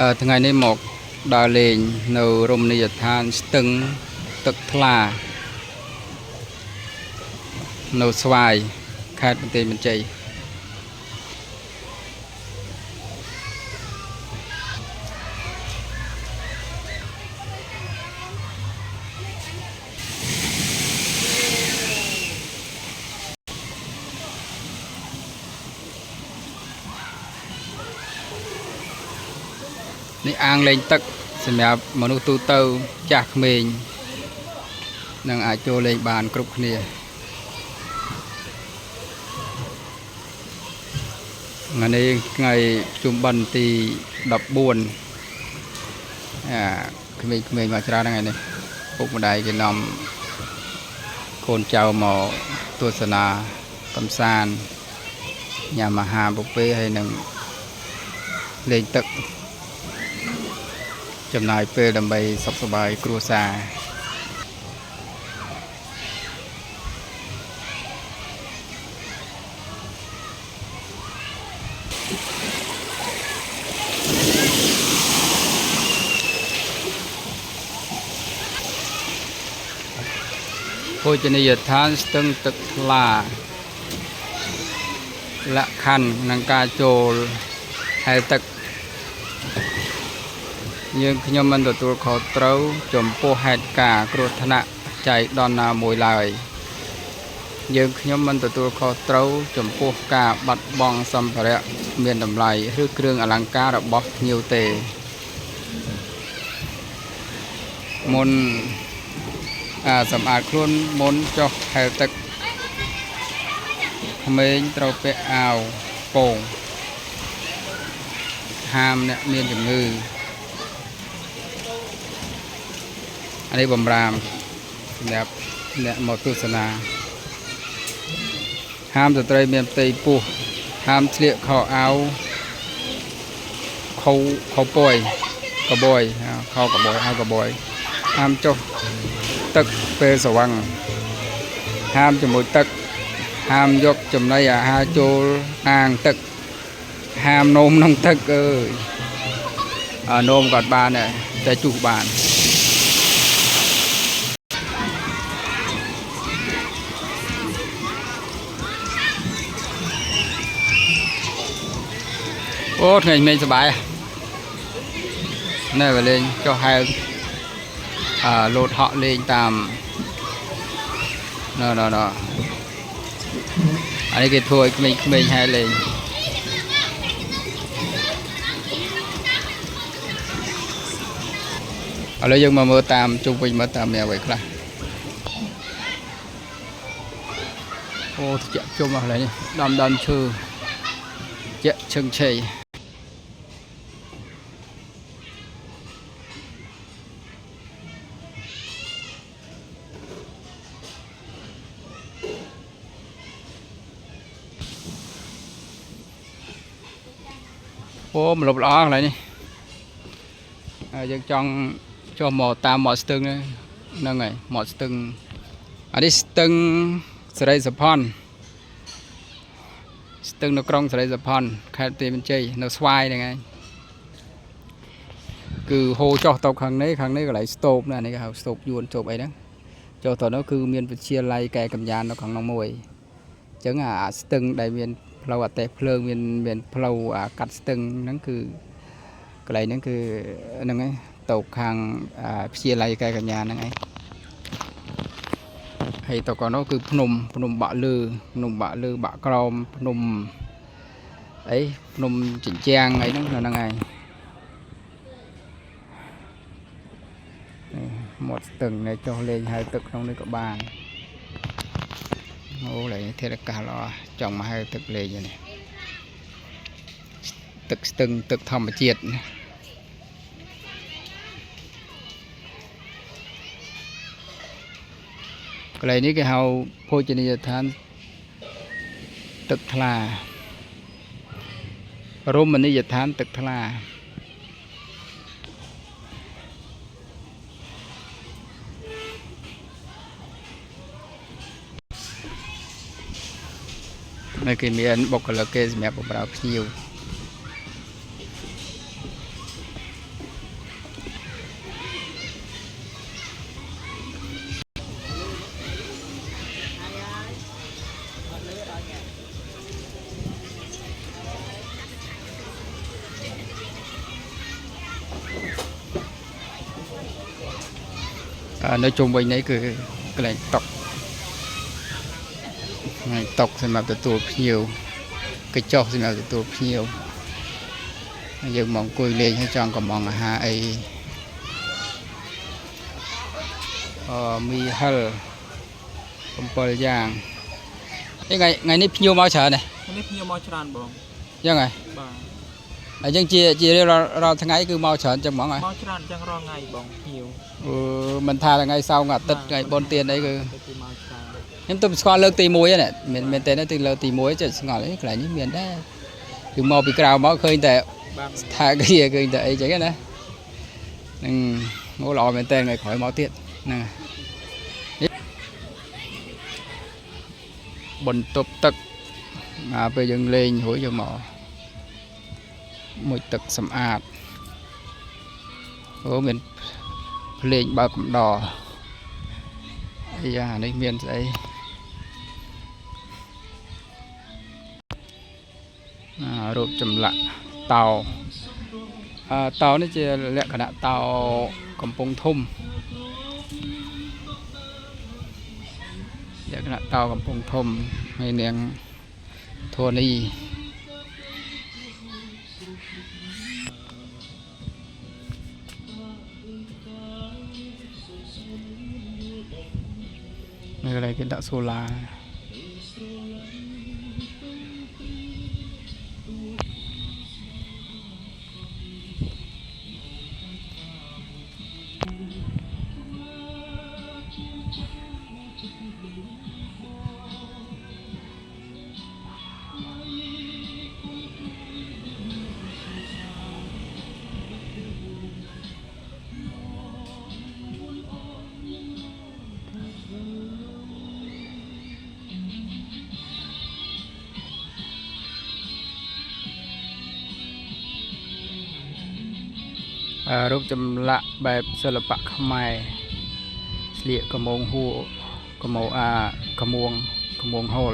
ថ្ងៃនេះមកដើរលេងនៅរមណីយដ្ឋានស្ទឹងទឹកថ្លានៅស្វាយខេត្តបន្ទាយមានជ័យនេះអាងលេងទឹកសម្រាប់មនុស្សទូទៅចាស់ក្មេងនឹងអាចចូលលេងបានគ្រប់គ្នាថ្ងៃនេះថ្ងៃជុំបិណ្ឌទី14ក្មេងៗមកច្រើនថ្ងៃនេះពុកម្ដាយគេនាំកូនចៅមកទស្សនាកម្សាន្តញ៉ាំអាហារបុព្វេហើយនឹងលេងទឹកចំណាយពេលដើម្បីសុខសប្បាយគ្រួសារភោជនីយដ្ឋានស្ទឹងទឹកថ្លាលក្ខខណ្ឌក្នុងការចូលហែលទឹកយើងខ្ញុំមិនទទួលខុសត្រូវចំពោះហេតុការណ៍គ្រោះថ្នាក់ចៃដន្យណាមួយឡើយយើងខ្ញុំមិនទទួលខុសត្រូវចំពោះការបាត់បង់សម្ភារៈមានតម្លៃឬគ្រឿងអលង្ការរបស់ភ្ញៀវទេមុនសម្អាតខ្លួនមុនចុះហែលទឹកក្មេងត្រូវពាក់អាវពោងហាមអ្នកមានជំងឺอันนี้បំរាមសម្រាប់អ្នកមកទស្សនាហាមស្ត្រីមានផ្ទៃពោះហាមស្លៀកខោអាវខោប៉យកបយខោកបយអាវកបយហាមចុះទឹកពេលស្វឹងហាមជាមួយទឹកហាមយកចំណីអាហារចូលអាងទឹកហាមនោមក្នុងទឹកអើយនោមគាត់បានតែជុះបានអូថ្ងៃនេះសប្បាយណែលេងចុះហែលលោតហក់លេងតាមណអានេះគេធ្វើឲ្យក្មេងៗហែលលេងឥឡូវយើងមកមើលតាមជុំវិញមើលតាមមានអ្វីខ្លះអូត្រជាក់ជុំអស់ឡើយនេះដំឈើជាឈឹងឆេអូម្លប់ល្អឡើយនេះយើងចង់ចុះមកតាមមាត់ស្ទឹងហ្នឹងហើយមាត់ស្ទឹងអានេះស្ទឹងសេរីសុផាន់ស្ទឹងនៅក្រុងសេរីសុផាន់ខេត្តបន្ទាយមានជ័យនៅស្វាយហ្នឹងឯងគឺហូរចុះទៅខាងនេះកន្លែងស្ទូបណានេះគេហៅស្ទូបយួនស្ទូបអីហ្នឹងចុះទៅនោះគឺមានវិទ្យាល័យកែកម្យាននៅខាងនោះមួយអញ្ចឹងអាស្ទឹងដែលមានផ្លូវអតេះភ្លើងមានផ្លូវកាត់ស្ទឹងហ្នឹងគឺកន្លែងហ្នឹងគឺហ្នឹងឯងទៅខាងវិទ្យាល័យកែកម្យានហ្នឹងឯងហើយទៅកណ្ដោគឺភ្នំបាក់លើបាក់ក្រោមភ្នំអីភ្នំចិញ្ចាំងអីហ្នឹងនៅហ្នឹងឯងមាត់ស្ទឹងនេះចុះលេងហែលទឹកក្នុងនេះក៏បានអូឡើយធាតុអាកាសល្អចង់មកហែលទឹកលេងនេះទឹកស្ទឹងទឹកធម្មជាតិកន្លែងនេះគេហៅភោជនីយដ្ឋានទឹកថ្លារមណីយដ្ឋានទឹកថ្លានៅគេមានបុគ្គលិកគេសម្រាប់បម្រើភ្ញៀវ នៅជុំវិញនេះគឺកន្លែងតុកថ្ងៃតុកសម្រាប់ទទួលភ្ញៀវកញ្ចុះសម្រាប់ទទួលភ្ញៀវយើងមកអង្គុយលេងឲ្យចង់កំងអាហារអីមីហិល7យ៉ាងថ្ងៃនេះភ្ញៀវមកច្រើននេះភ្ញៀវមកច្រើនបងយ៉ាងហ៎បាទហើយចឹងជារាល់ថ្ងៃគឺមកច្រើនចឹងហ្មងហ៎មកច្រើនចឹងរាល់ថ្ងៃបងភ្ញៀវមិនថាថ្ងៃសៅរ៍ថ្ងៃអាទិត្យថ្ងៃបុណ្យទានអីគឺមកច្រើនខ្ញុំទៅស្គាល់លើកទី1ហ្នឹងមែនទេទៅលើកទី1ចេះស្គាល់អីកន្លែងនេះមានដែរគឺមកពីក្រៅមកឃើញតែថាគេឃើញតែអីចឹងណានឹងមកល្អមែនតើថ្ងៃក្រោយមកទៀតហ្នឹងបន្ទប់ទឹកពេលយើងលេងរួចយើងមកមួយទឹកសម្អាតមានភ្លេងបើកកំដរអាយ៉ានេះមានស្អីរូបចម្លាក់តោតោនេះជាលក្ខណៈតោកំពង់ធំលក្ខណៈតោកំពង់ធំហើយនាងធរនីនៅកន្លែងគេដាក់សូឡារូបចម្លាក់បែបសិល្បៈខ្មែរស្លៀកកំងហួរកំងកំងហូល